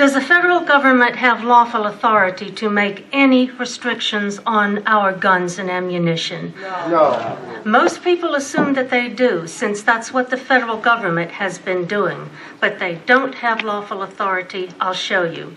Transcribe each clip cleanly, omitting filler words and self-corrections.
Does the federal government have lawful authority to make any restrictions on our guns and ammunition? No. Most people assume that they do, since that's what the federal government has been doing, but they don't have lawful authority. I'll show you.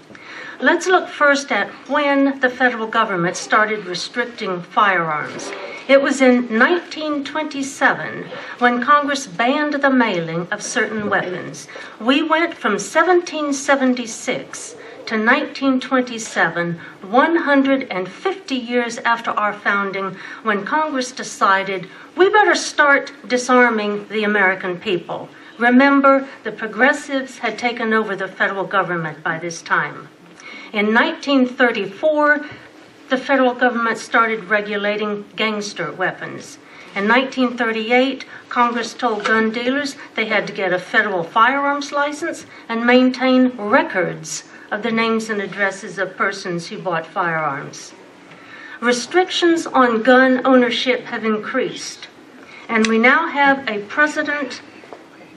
Let's look first at when the federal government started restricting firearms. It was in 1927 when Congress banned the mailing of certain weapons. We went from 1776 to 1927, 150 years after our founding, when Congress decided we better start disarming the American people. Remember, the progressives had taken over the federal government by this time. In 1934, the federal government started regulating gangster weapons. In 1938, Congress told gun dealers they had to get a federal firearms license and maintain records of the names and addresses of persons who bought firearms. Restrictions on gun ownership have increased, and we now have a president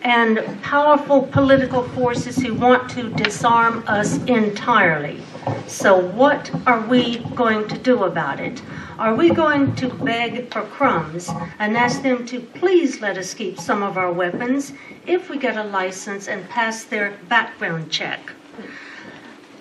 and powerful political forces who want to disarm us entirely. So what are we going to do about it? Are we going to beg for crumbs and ask them to please let us keep some of our weapons if we get a license and pass their background check?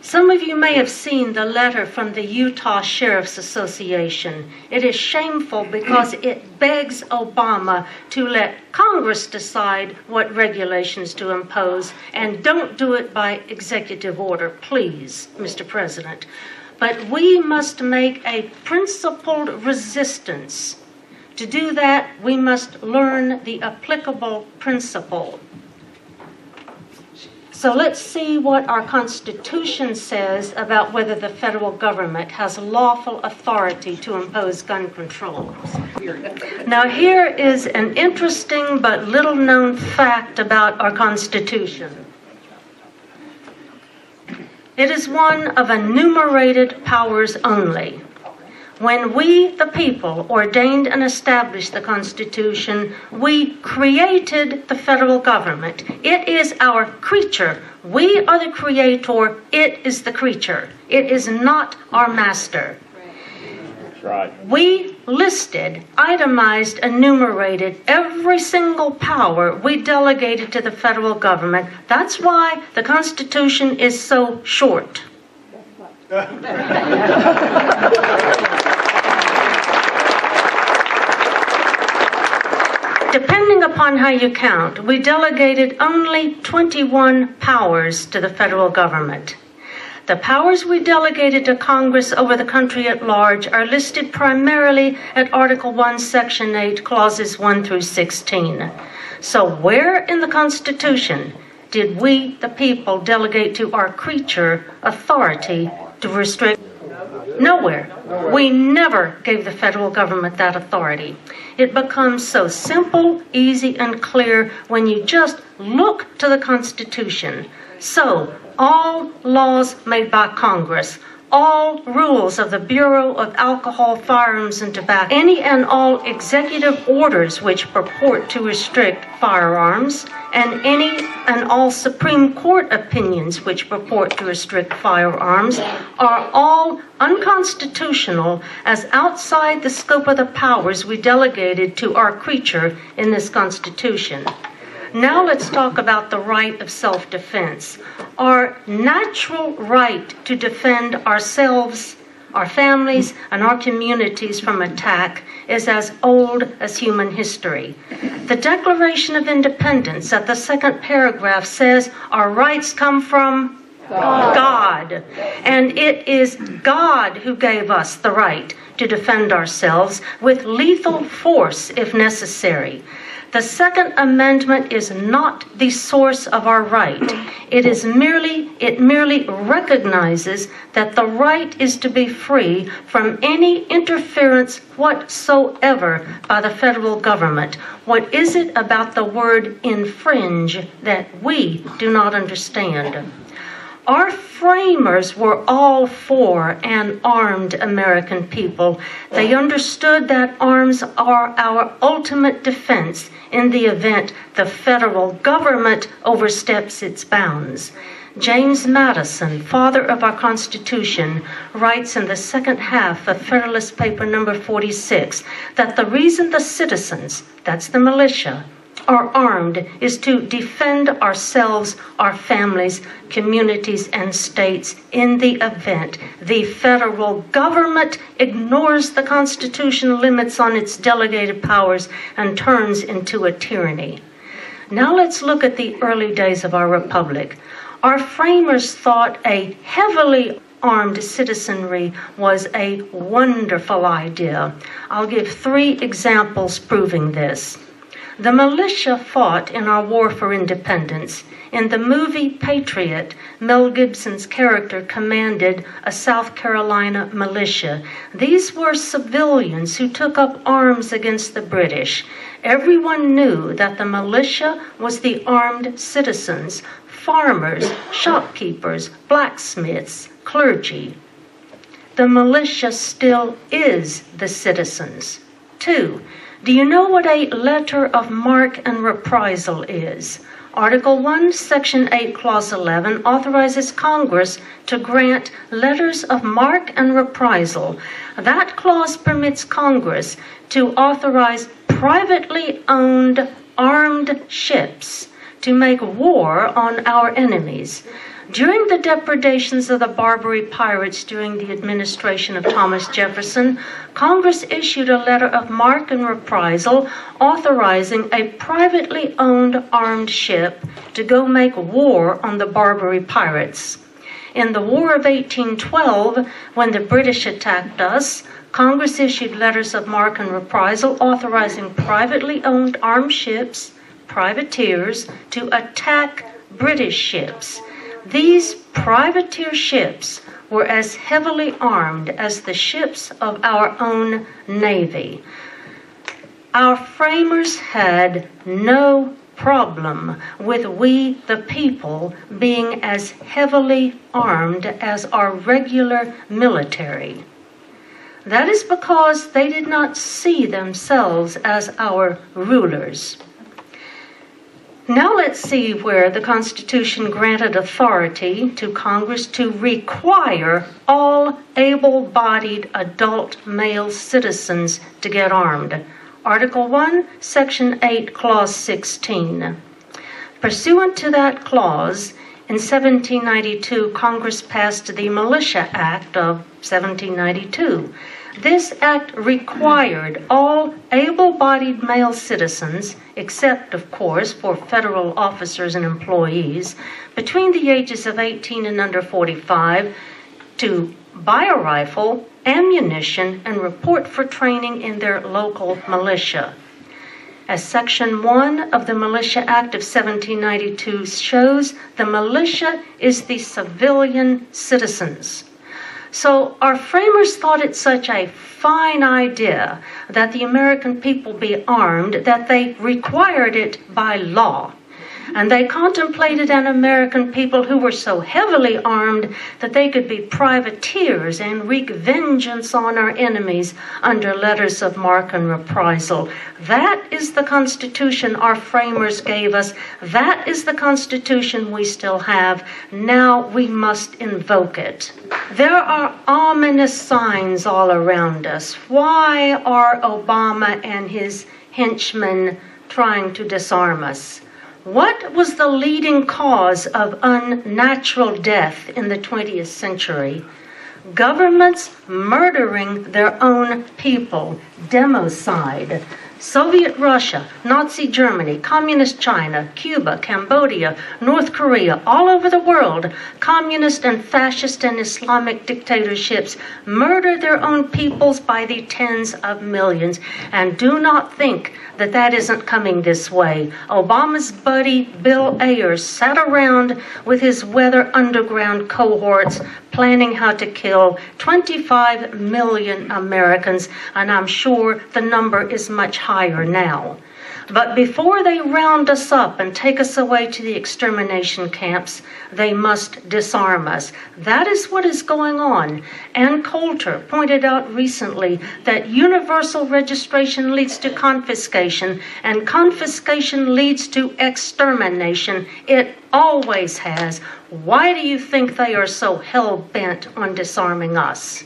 Some of you may have seen the letter from the Utah Sheriff's Association. It is shameful because it begs Obama to let Congress decide what regulations to impose, and don't do it by executive order, please, Mr. President. But we must make a principled resistance. To do that, we must learn the applicable principle. So let's see what our Constitution says about whether the federal government has lawful authority to impose gun control. Now here is an interesting but little known fact about our Constitution. It is one of enumerated powers only. When we, the people, ordained and established the Constitution, we created the federal government. It is our creature. We are the creator. It is the creature. It is not our master. That's right. We listed, itemized, enumerated every single power we delegated to the federal government. That's why the Constitution is so short. Depending upon how you count, we delegated only 21 powers to the federal government. The powers we delegated to Congress over the country at large are listed primarily at Article 1, Section 8, Clauses 1 through 16. So where in the Constitution did we, the people, delegate to our creature authority to restrict? Nowhere. We never gave the federal government that authority. It becomes so simple, easy, and clear when you just look to the Constitution. So, all laws made by Congress, all rules of the Bureau of Alcohol, Firearms, and Tobacco, any and all executive orders which purport to restrict firearms, and any and all Supreme Court opinions which purport to restrict firearms are all unconstitutional as outside the scope of the powers we delegated to our creature in this Constitution. Now let's talk about the right of self-defense. Our natural right to defend ourselves, our families, and our communities from attack is as old as human history. The Declaration of Independence at the second paragraph says our rights come from God. And it is God who gave us the right to defend ourselves with lethal force if necessary. The Second Amendment is not the source of our right. It merely recognizes that the right is to be free from any interference whatsoever by the federal government. What is it about the word infringe that we do not understand? Our framers were all for an armed American people. They understood that arms are our ultimate defense in the event the federal government oversteps its bounds. James Madison, father of our Constitution, writes in the second half of Federalist Paper number 46 that the reason the citizens, that's the militia, are armed is to defend ourselves, our families, communities, and states in the event the federal government ignores the constitutional limits on its delegated powers and turns into a tyranny. Now let's look at the early days of our republic. Our framers thought a heavily armed citizenry was a wonderful idea. I'll give 3 examples proving this. The militia fought in our war for independence. In the movie Patriot, Mel Gibson's character commanded a South Carolina militia. These were civilians who took up arms against the British. Everyone knew that the militia was the armed citizens, farmers, shopkeepers, blacksmiths, clergy. The militia still is the citizens. 2. Do you know what a letter of marque and reprisal is? Article 1, Section 8, Clause 11 authorizes Congress to grant letters of marque and reprisal. That clause permits Congress to authorize privately owned armed ships to make war on our enemies. During the depredations of the Barbary pirates during the administration of Thomas Jefferson, Congress issued a letter of marque and reprisal authorizing a privately owned armed ship to go make war on the Barbary pirates. In the War of 1812, when the British attacked us, Congress issued letters of marque and reprisal authorizing privately owned armed ships, privateers, to attack British ships. These privateer ships were as heavily armed as the ships of our own Navy. Our framers had no problem with we, the people, being as heavily armed as our regular military. That is because they did not see themselves as our rulers. Now let's see where the Constitution granted authority to Congress to require all able-bodied adult male citizens to get armed. Article 1, Section 8, Clause 16. Pursuant to that clause, in 1792, Congress passed the Militia Act of 1792. This act required all able-bodied male citizens, except, of course, for federal officers and employees, between the ages of 18 and under 45, to buy a rifle, ammunition, and report for training in their local militia. As Section 1 of the Militia Act of 1792 shows, the militia is the civilian citizens. So our framers thought it such a fine idea that the American people be armed that they required it by law. And they contemplated an American people who were so heavily armed that they could be privateers and wreak vengeance on our enemies under letters of marque and reprisal. That is the Constitution our framers gave us. That is the Constitution we still have. Now we must invoke it. There are ominous signs all around us. Why are Obama and his henchmen trying to disarm us? What was the leading cause of unnatural death in the 20th century? Governments murdering their own people, democide. Soviet Russia, Nazi Germany, Communist China, Cuba, Cambodia, North Korea, all over the world, communist and fascist and Islamic dictatorships murder their own peoples by the tens of millions. And do not think that that isn't coming this way. Obama's buddy, Bill Ayers, sat around with his Weather Underground cohorts planning how to kill 25 million Americans, and I'm sure the number is much higher now. But before they round us up and take us away to the extermination camps, they must disarm us. That is what is going on. Ann Coulter pointed out recently that universal registration leads to confiscation, and confiscation leads to extermination. It always has. Why do you think they are so hell-bent on disarming us?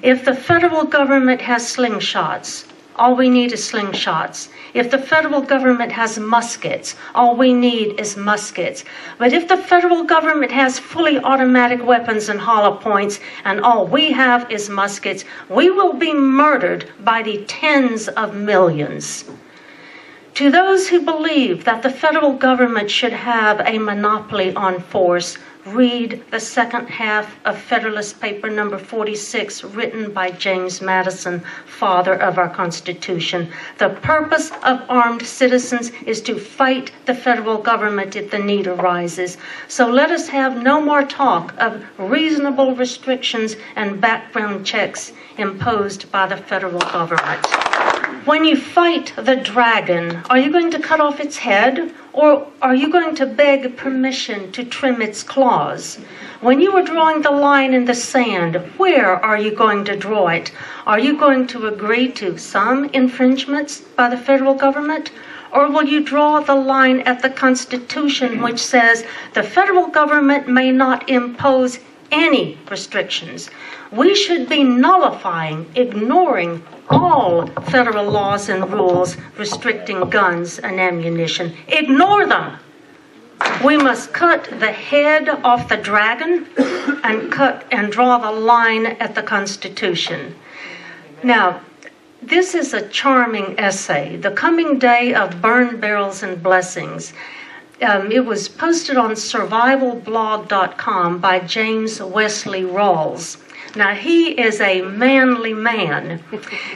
If the federal government has slingshots, all we need is slingshots. If the federal government has muskets, all we need is muskets. But if the federal government has fully automatic weapons and hollow points, and all we have is muskets, we will be murdered by the tens of millions. To those who believe that the federal government should have a monopoly on force, read the second half of Federalist Paper number 46, written by James Madison, father of our Constitution. The purpose of armed citizens is to fight the federal government if the need arises. So let us have no more talk of reasonable restrictions and background checks imposed by the federal government. When you fight the dragon, are you going to cut off its head, or are you going to beg permission to trim its claws? When you are drawing the line in the sand, where are you going to draw it? Are you going to agree to some infringements by the federal government? Or will you draw the line at the Constitution, which says the federal government may not impose any restrictions? We should be nullifying, ignoring all federal laws and rules restricting guns and ammunition. Ignore them. We must cut the head off the dragon and draw the line at the Constitution. Now, this is a charming essay, The Coming Day of Burned Barrels and Blessings. It was posted on survivalblog.com by James Wesley Rawls. Now, he is a manly man.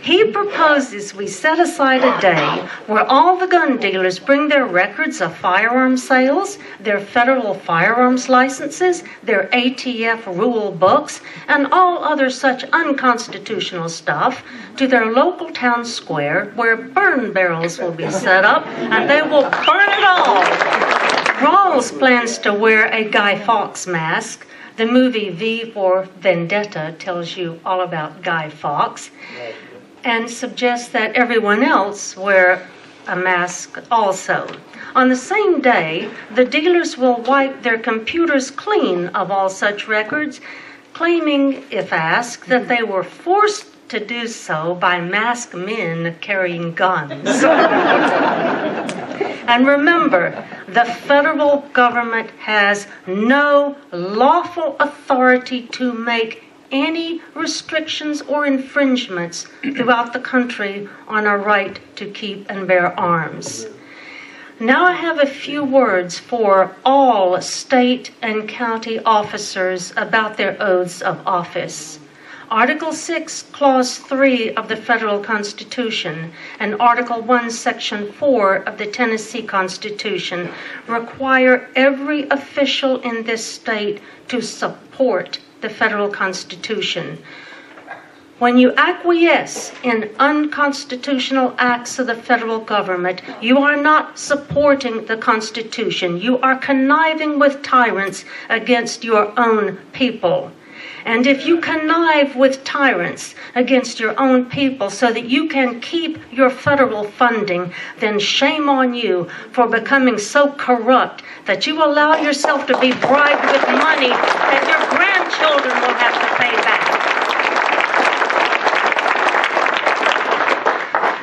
He proposes we set aside a day where all the gun dealers bring their records of firearm sales, their federal firearms licenses, their ATF rule books, and all other such unconstitutional stuff to their local town square where burn barrels will be set up, and they will burn it all. Rawls plans to wear a Guy Fawkes mask. The movie V for Vendetta tells you all about Guy Fawkes, and suggests that everyone else wear a mask also. On the same day, the dealers will wipe their computers clean of all such records, claiming, if asked, that they were forced to do so by masked men carrying guns. And remember, the federal government has no lawful authority to make any restrictions or infringements throughout the country on our right to keep and bear arms. Now I have a few words for all state and county officers about their oaths of office. Article 6, Clause 3 of the Federal Constitution and Article 1, Section 4 of the Tennessee Constitution require every official in this state to support the federal Constitution. When you acquiesce in unconstitutional acts of the federal government, you are not supporting the Constitution. You are conniving with tyrants against your own people. And if you connive with tyrants against your own people so that you can keep your federal funding, then shame on you for becoming so corrupt that you allow yourself to be bribed with money that your grandchildren will have to pay back.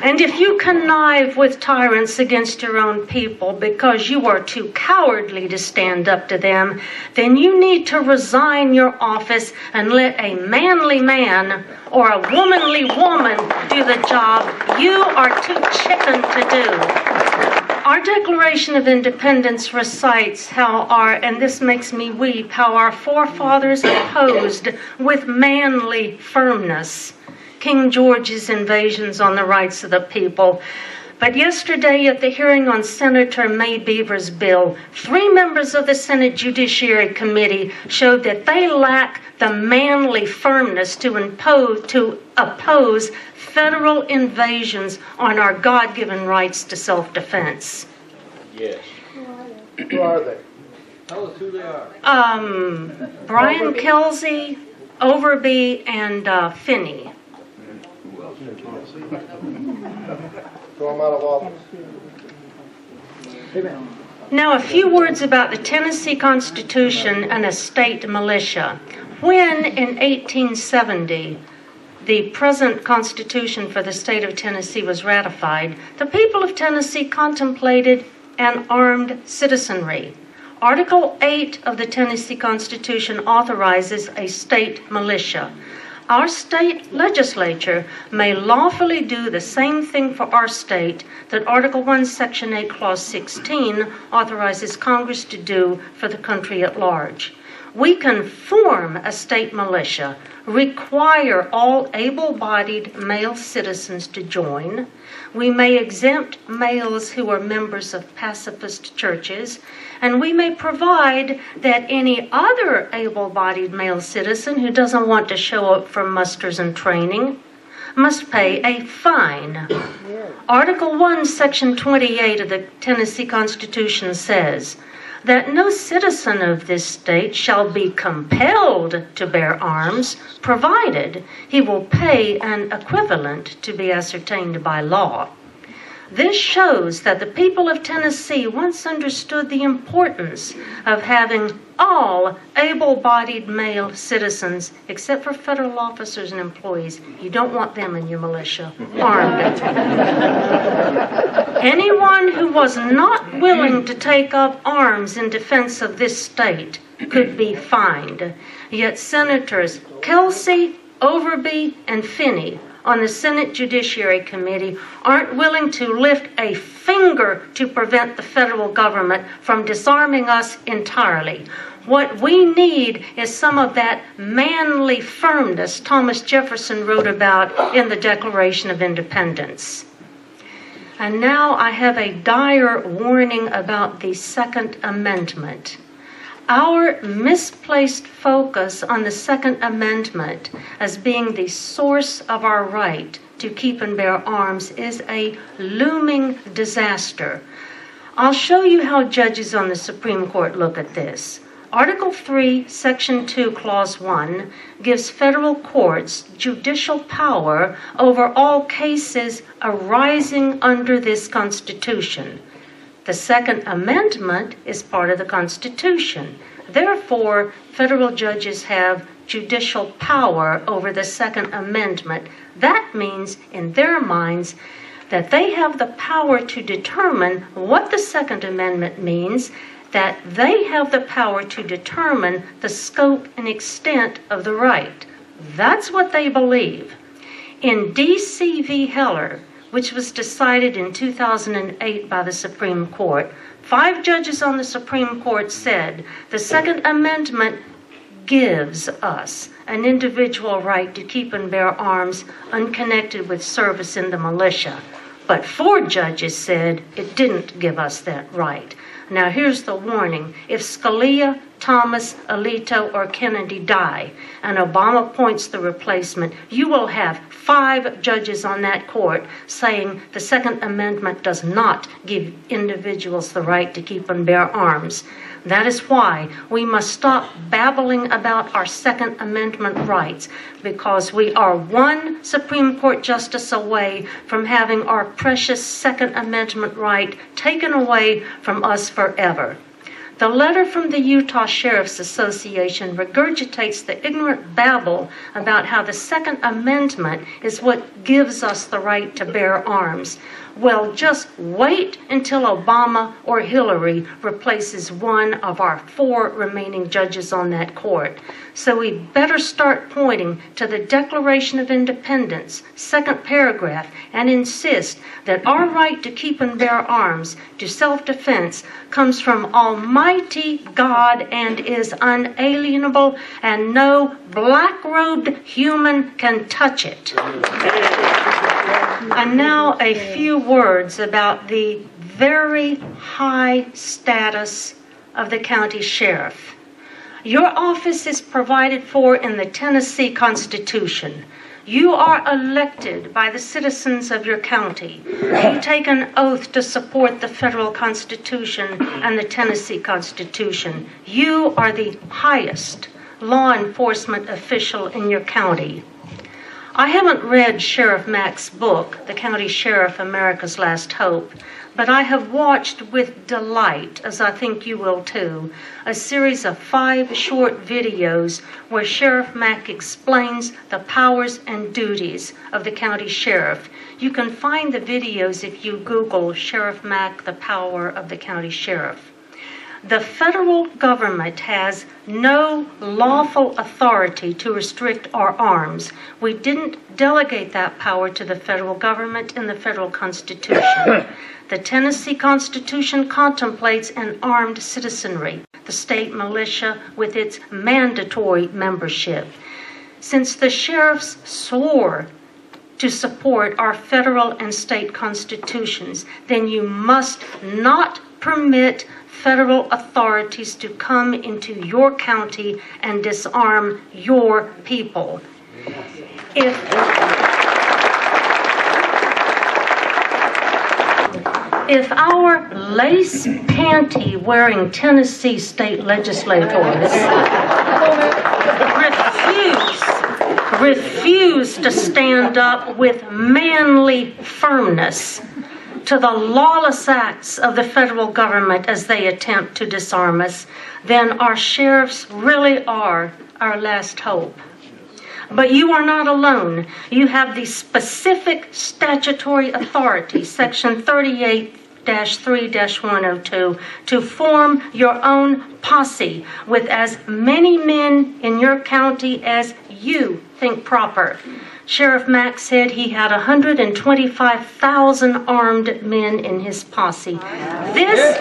And if you connive with tyrants against your own people because you are too cowardly to stand up to them, then you need to resign your office and let a manly man or a womanly woman do the job you are too chicken to do. Our Declaration of Independence recites and this makes me weep, how our forefathers opposed with manly firmness King George's invasions on the rights of the people. But yesterday at the hearing on Senator May Beaver's bill, 3 members of the Senate Judiciary Committee showed that they lack the manly firmness to oppose federal invasions on our God-given rights to self-defense. Yes. Who are they? Tell us who they are. Brian Kelsey, Overby, and Finney. Throw them out of office. Now, a few words about the Tennessee Constitution and a state militia. When, in 1870, the present Constitution for the state of Tennessee was ratified, the people of Tennessee contemplated an armed citizenry. Article 8 of the Tennessee Constitution authorizes a state militia. Our state legislature may lawfully do the same thing for our state that Article 1, Section 8, Clause 16 authorizes Congress to do for the country at large. We can form a state militia, require all able-bodied male citizens to join. We may exempt males who are members of pacifist churches, and we may provide that any other able-bodied male citizen who doesn't want to show up for musters and training must pay a fine. Article 1, Section 28 of the Tennessee Constitution says that no citizen of this state shall be compelled to bear arms, provided he will pay an equivalent to be ascertained by law. This shows that the people of Tennessee once understood the importance of having all able-bodied male citizens, except for federal officers and employees. You don't want them in your militia, armed. Anyone who was not willing to take up arms in defense of this state could be fined. Yet Senators Kelsey, Overby, and Finney on the Senate Judiciary Committee aren't willing to lift a finger to prevent the federal government from disarming us entirely. What we need is some of that manly firmness Thomas Jefferson wrote about in the Declaration of Independence. And now I have a dire warning about the Second Amendment. Our misplaced focus on the Second Amendment as being the source of our right to keep and bear arms is a looming disaster. I'll show you how judges on the Supreme Court look at this. Article 3, Section 2, Clause 1 gives federal courts judicial power over all cases arising under this Constitution. The Second Amendment is part of the Constitution. Therefore, federal judges have judicial power over the Second Amendment. That means, in their minds, that they have the power to determine what the Second Amendment means, that they have the power to determine the scope and extent of the right. That's what they believe. In D.C. v. Heller, which was decided in 2008 by the Supreme Court, 5 judges on the Supreme Court said the Second Amendment gives us an individual right to keep and bear arms unconnected with service in the militia. But 4 judges said it didn't give us that right. Now here's the warning. If Scalia, Thomas, Alito, or Kennedy die, and Obama appoints the replacement, you will have 5 judges on that court saying the Second Amendment does not give individuals the right to keep and bear arms. That is why we must stop babbling about our Second Amendment rights, because we are one Supreme Court justice away from having our precious Second Amendment right taken away from us forever. The letter from the Utah Sheriff's Association regurgitates the ignorant babble about how the Second Amendment is what gives us the right to bear arms. Well, just wait until Obama or Hillary replaces one of our 4 remaining judges on that court. So we better start pointing to the Declaration of Independence, 2nd paragraph, and insist that our right to keep and bear arms to self-defense comes from Almighty God and is unalienable, and no black-robed human can touch it. And now a few words about the very high status of the county sheriff. Your office is provided for in the Tennessee Constitution. You are elected by the citizens of your county. You take an oath to support the federal Constitution and the Tennessee Constitution. You are the highest law enforcement official in your county. I haven't read Sheriff Mack's book, The County Sheriff, America's Last Hope, but I have watched with delight, as I think you will too, a series of 5 short videos where Sheriff Mack explains the powers and duties of the county sheriff. You can find the videos if you Google Sheriff Mack, the power of the county sheriff. The federal government has no lawful authority to restrict our arms. We didn't delegate that power to the federal government in the federal Constitution. The Tennessee Constitution contemplates an armed citizenry, the state militia with its mandatory membership. Since the sheriffs swore to support our federal and state constitutions, then you must not permit federal authorities to come into your county and disarm your people. If our lace panty wearing Tennessee state legislators refuse to stand up with manly firmness to the lawless acts of the federal government as they attempt to disarm us, then our sheriffs really are our last hope. But you are not alone. You have the specific statutory authority, Section 38-3-102, to form your own posse with as many men in your county as you think proper. Sheriff Mack said he had 125,000 armed men in his posse. This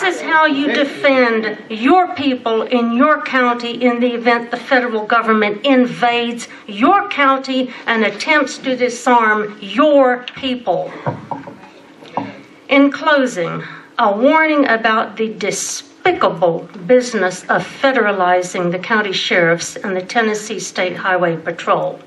is how you defend your people in your county in the event the federal government invades your county and attempts to disarm your people. In closing, a warning about the despicable business of federalizing the county sheriffs and the Tennessee State Highway Patrol.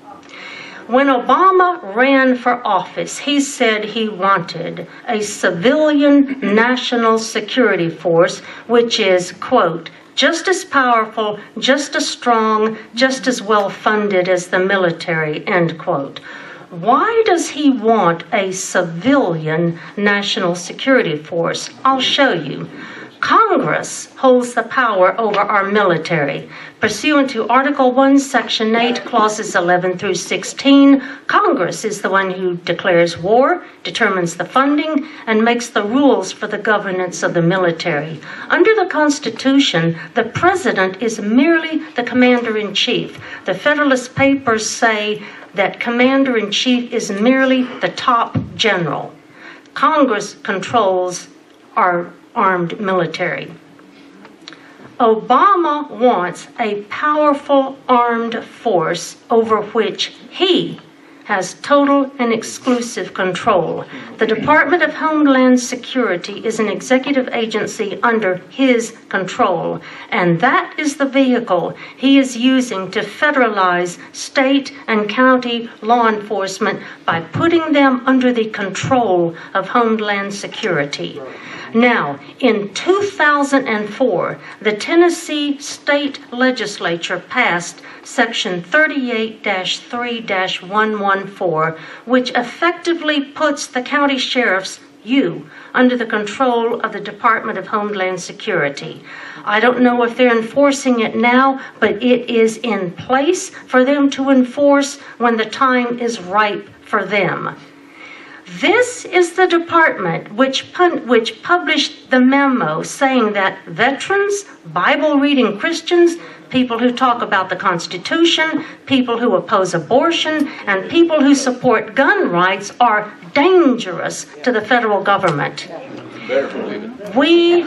When Obama ran for office, he said he wanted a civilian national security force, which is, quote, just as powerful, just as strong, just as well funded as the military, end quote. Why does he want a civilian national security force? I'll show you. Congress holds the power over our military. Pursuant to Article 1, Section 8, Clauses 11 through 16, Congress is the one who declares war, determines the funding, and makes the rules for the governance of the military. Under the Constitution, the President is merely the Commander-in-Chief. The Federalist Papers say that Commander-in-Chief is merely the top general. Congress controls our armed military. Obama wants a powerful armed force over which he has total and exclusive control. The Department of Homeland Security is an executive agency under his control, and that is the vehicle he is using to federalize state and county law enforcement by putting them under the control of Homeland Security. Now, in 2004, the Tennessee State Legislature passed Section 38-3-114, which effectively puts the county sheriffs, under the control of the Department of Homeland Security. I don't know if they're enforcing it now, but it is in place for them to enforce when the time is ripe for them. This is the department which published the memo saying that veterans, Bible-reading Christians, people who talk about the Constitution, people who oppose abortion, and people who support gun rights are dangerous to the federal government. Better believe it. We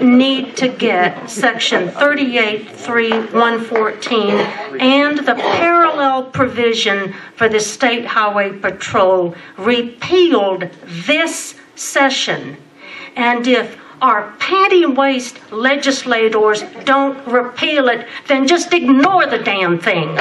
need to get Section 38.3.114 and the parallel provision for the State Highway Patrol repealed this session. And if our panty-waist legislators don't repeal it, then just ignore the damn thing.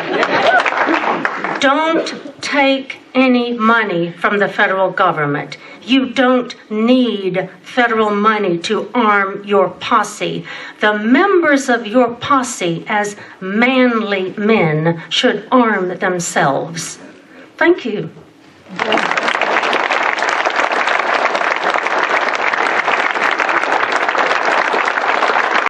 Don't take any money from the federal government. You don't need federal money to arm your posse. The members of your posse, as manly men, should arm themselves. Thank you.